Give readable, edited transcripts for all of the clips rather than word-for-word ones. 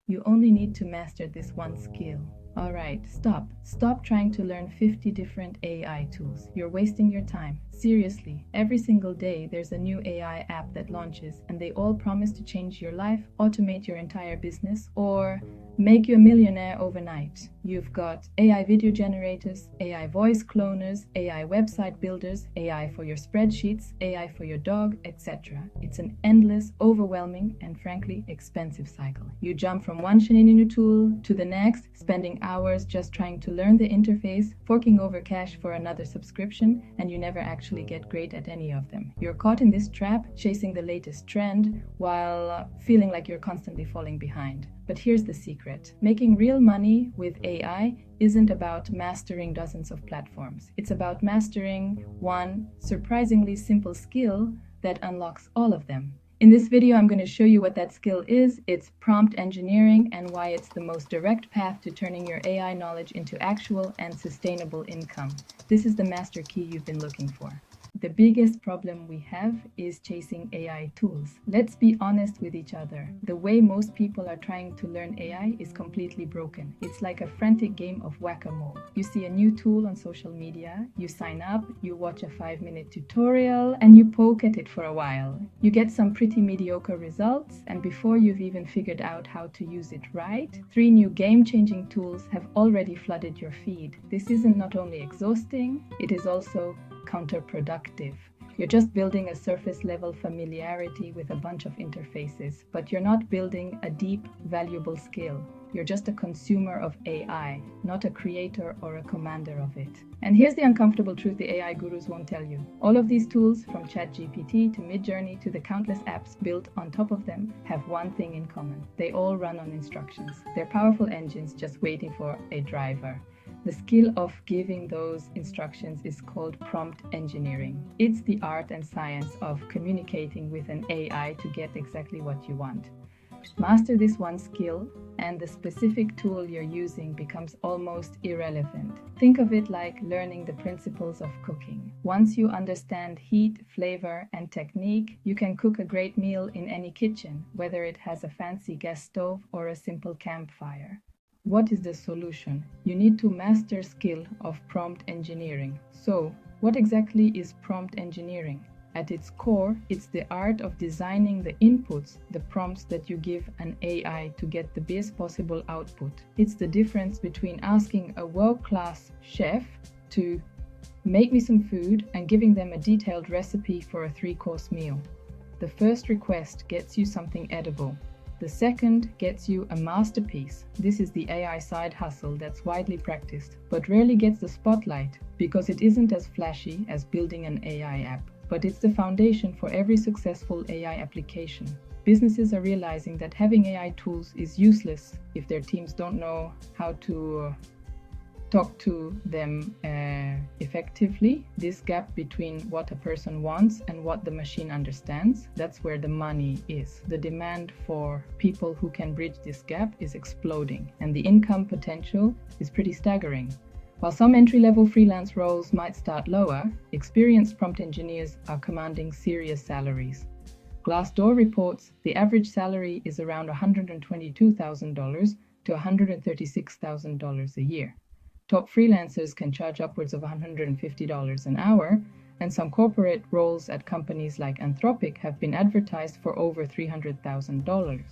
You only need to master this one skill. Alright, stop. Stop trying to learn 50 different AI tools. You're wasting your time. Seriously, every single day there's a new AI app that launches, and they all promise to change your life, automate your entire business, or make you a millionaire overnight. You've got AI video generators, AI voice cloners, AI website builders, AI for your spreadsheets, AI for your dog, etc. It's an endless, overwhelming, and frankly expensive cycle. You jump from one shiny new tool to the next, spending hours just trying to learn the interface, forking over cash for another subscription, and you never actually get great at any of them. You're caught in this trap, chasing the latest trend while feeling like you're constantly falling behind. But here's the secret. Making real money with AI isn't about mastering dozens of platforms. It's about mastering one surprisingly simple skill that unlocks all of them. In this video, I'm going to show you what that skill is. It's prompt engineering and why it's the most direct path to turning your AI knowledge into actual and sustainable income. This is the master key you've been looking for. The biggest problem we have is chasing AI tools. Let's be honest with each other. The way most people are trying to learn AI is completely broken. It's like a frantic game of whack-a-mole. You see a new tool on social media, you sign up, you watch a 5-minute tutorial, and you poke at it for a while. You get some pretty mediocre results, and before you've even figured out how to use it right, 3 new game-changing tools have already flooded your feed. This isn't not only exhausting, it is also counterproductive. You're just building a surface level familiarity with a bunch of interfaces, but you're not building a deep, valuable skill. You're just a consumer of AI, not a creator or a commander of it. And here's the uncomfortable truth the AI gurus won't tell you. All of these tools, from ChatGPT to Midjourney to the countless apps built on top of them, have one thing in common. They all run on instructions. They're powerful engines just waiting for a driver. The skill of giving those instructions is called prompt engineering. It's the art and science of communicating with an AI to get exactly what you want. Master this one skill, and the specific tool you're using becomes almost irrelevant. Think of it like learning the principles of cooking. Once you understand heat, flavor, and technique, you can cook a great meal in any kitchen, whether it has a fancy gas stove or a simple campfire. What is the solution? You need to master skill of prompt engineering. So, what exactly is prompt engineering? At its core, it's the art of designing the inputs, the prompts that you give an AI to get the best possible output. It's the difference between asking a world-class chef to make me some food and giving them a detailed recipe for a 3-course meal. The first request gets you something edible. The second gets you a masterpiece. This is the AI side hustle that's widely practiced, but rarely gets the spotlight because it isn't as flashy as building an AI app. But it's the foundation for every successful AI application. Businesses are realizing that having AI tools is useless if their teams don't know how to talk to them effectively. This gap between what a person wants and what the machine understands, that's where the money is. The demand for people who can bridge this gap is exploding, and the income potential is pretty staggering. While some entry-level freelance roles might start lower, experienced prompt engineers are commanding serious salaries. Glassdoor reports the average salary is around $122,000 to $136,000 a year. Top freelancers can charge upwards of $150 an hour, and some corporate roles at companies like Anthropic have been advertised for over $300,000.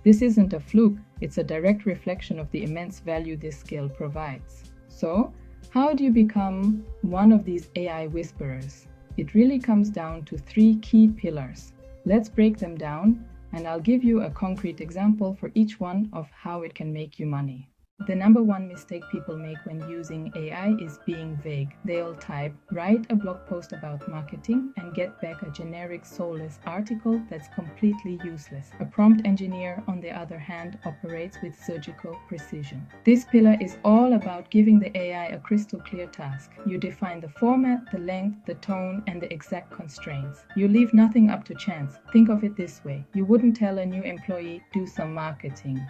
This isn't a fluke, it's a direct reflection of the immense value this skill provides. So, how do you become one of these AI whisperers? It really comes down to 3 key pillars. Let's break them down, and I'll give you a concrete example for each one of how it can make you money. The number one mistake people make when using AI is being vague. They'll type, write a blog post about marketing, and get back a generic, soulless article that's completely useless. A prompt engineer, on the other hand, operates with surgical precision. This pillar is all about giving the AI a crystal clear task. You define the format, the length, the tone, and the exact constraints. You leave nothing up to chance. Think of it this way. You wouldn't tell a new employee, do some marketing.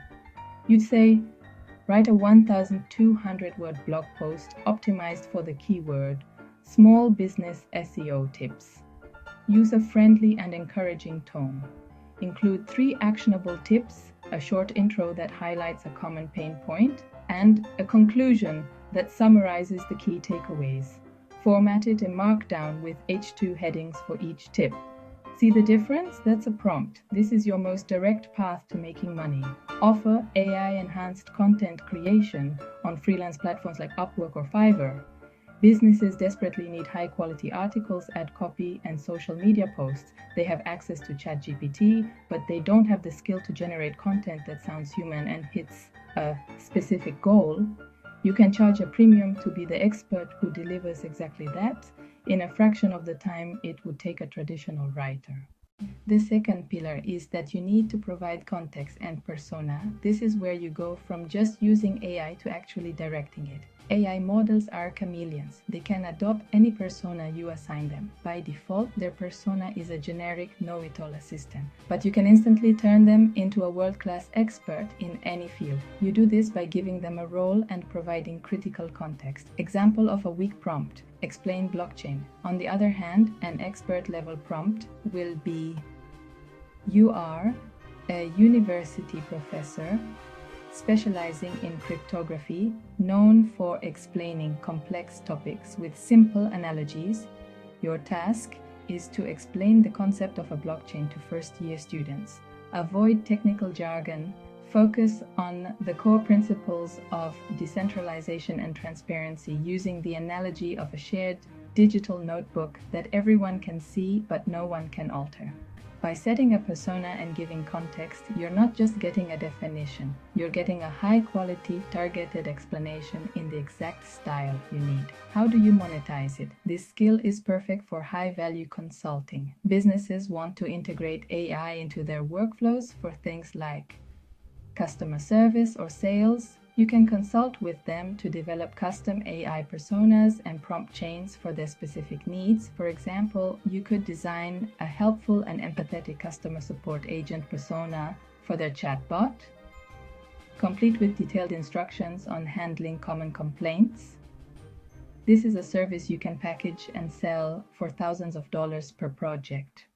You'd say, write a 1,200-word blog post optimized for the keyword small business SEO tips. Use a friendly and encouraging tone. Include 3 actionable tips, a short intro that highlights a common pain point, and a conclusion that summarizes the key takeaways. Format it in Markdown with H2 headings for each tip. See the difference? That's a prompt. This is your most direct path to making money. Offer AI-enhanced content creation on freelance platforms like Upwork or Fiverr. Businesses desperately need high-quality articles, ad copy, and social media posts. They have access to ChatGPT, but they don't have the skill to generate content that sounds human and hits a specific goal. You can charge a premium to be the expert who delivers exactly that in a fraction of the time it would take a traditional writer. The second pillar is that you need to provide context and persona. This is where you go from just using AI to actually directing it. AI models are chameleons. They can adopt any persona you assign them. By default, their persona is a generic know-it-all assistant, but you can instantly turn them into a world-class expert in any field. You do this by giving them a role and providing critical context. Example of a weak prompt: explain blockchain. On the other hand, an expert-level prompt will be: you are a university professor specializing in cryptography, known for explaining complex topics with simple analogies. Your task is to explain the concept of a blockchain to first-year students. Avoid technical jargon. Focus on the core principles of decentralization and transparency using the analogy of a shared digital notebook that everyone can see but no one can alter. By setting a persona and giving context, you're not just getting a definition, you're getting a high-quality, targeted explanation in the exact style you need. How do you monetize it? This skill is perfect for high-value consulting. Businesses want to integrate AI into their workflows for things like customer service or sales. You can consult with them to develop custom AI personas and prompt chains for their specific needs. For example, you could design a helpful and empathetic customer support agent persona for their chatbot, complete with detailed instructions on handling common complaints. This is a service you can package and sell for thousands of dollars per project.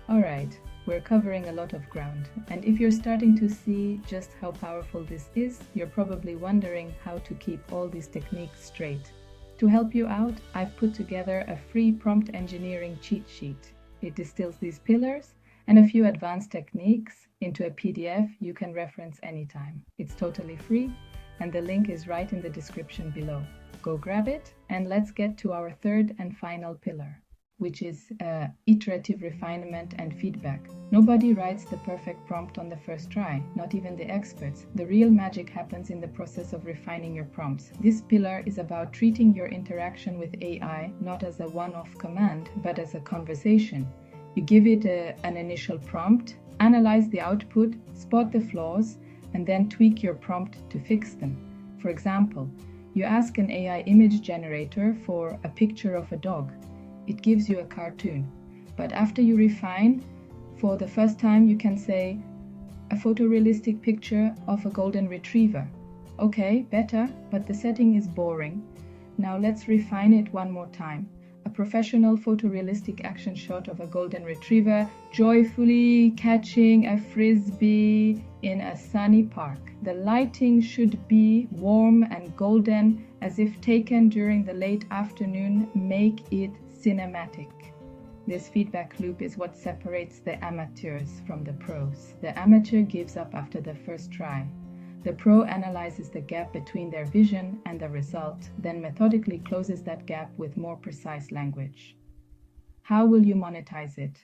Alright, we're covering a lot of ground, and if you're starting to see just how powerful this is, you're probably wondering how to keep all these techniques straight. To help you out, I've put together a free prompt engineering cheat sheet. It distills these pillars and a few advanced techniques into a PDF you can reference anytime. It's totally free, and the link is right in the description below. Go grab it, and let's get to our third and final pillar, which is iterative refinement and feedback. Nobody writes the perfect prompt on the first try, not even the experts. The real magic happens in the process of refining your prompts. This pillar is about treating your interaction with AI not as a one-off command, but as a conversation. You give it an initial prompt, analyze the output, spot the flaws, and then tweak your prompt to fix them. For example, you ask an AI image generator for a picture of a dog. It gives you a cartoon. But after you refine, for the first time you can say, a photorealistic picture of a golden retriever. Okay, better, but the setting is boring. Now let's refine it one more time. A professional photorealistic action shot of a golden retriever joyfully catching a frisbee in a sunny park. The lighting should be warm and golden, as if taken during the late afternoon. Make it cinematic. This feedback loop is what separates the amateurs from the pros. The amateur gives up after the first try. The pro analyzes the gap between their vision and the result, then methodically closes that gap with more precise language. How will you monetize it?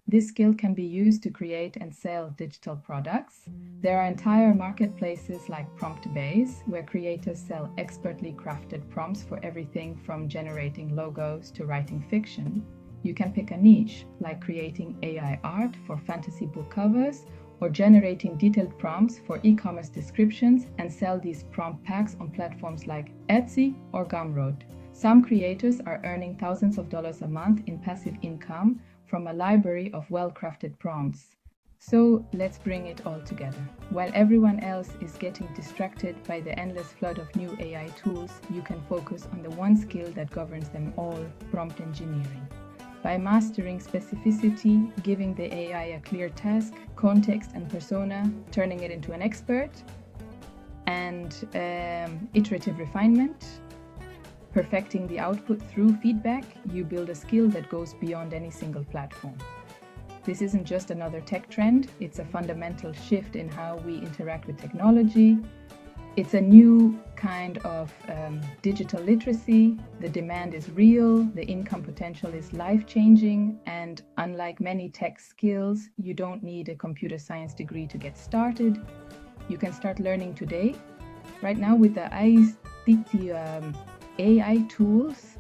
This skill can be used to create and sell digital products. There are entire marketplaces like PromptBase, where creators sell expertly crafted prompts for everything from generating logos to writing fiction. You can pick a niche, like creating AI art for fantasy book covers, or generating detailed prompts for e-commerce descriptions, and sell these prompt packs on platforms like Etsy or Gumroad. Some creators are earning thousands of dollars a month in passive income from a library of well-crafted prompts. So let's bring it all together. While everyone else is getting distracted by the endless flood of new AI tools, you can focus on the one skill that governs them all: prompt engineering. By mastering specificity, giving the AI a clear task, context, and persona, turning it into an expert, and iterative refinement, perfecting the output through feedback, you build a skill that goes beyond any single platform. This isn't just another tech trend, it's a fundamental shift in how we interact with technology. It's a new kind of digital literacy. The demand is real, the income potential is life-changing, and unlike many tech skills, you don't need a computer science degree to get started. You can start learning today. Right now with the AI tools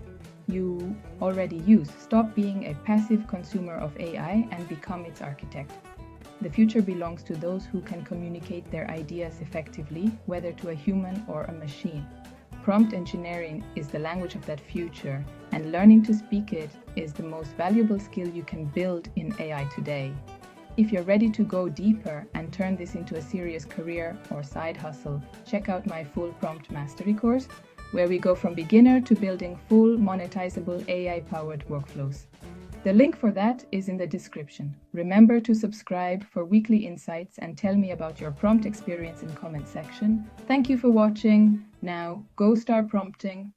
you already use. Stop being a passive consumer of AI and become its architect. The future belongs to those who can communicate their ideas effectively, whether to a human or a machine. Prompt engineering is the language of that future, and learning to speak it is the most valuable skill you can build in AI today. If you're ready to go deeper and turn this into a serious career or side hustle, check out my full prompt mastery course, where we go from beginner to building full monetizable AI-powered workflows. The link for that is in the description. Remember to subscribe for weekly insights and tell me about your prompt experience in comment section. Thank you for watching. Now go start prompting.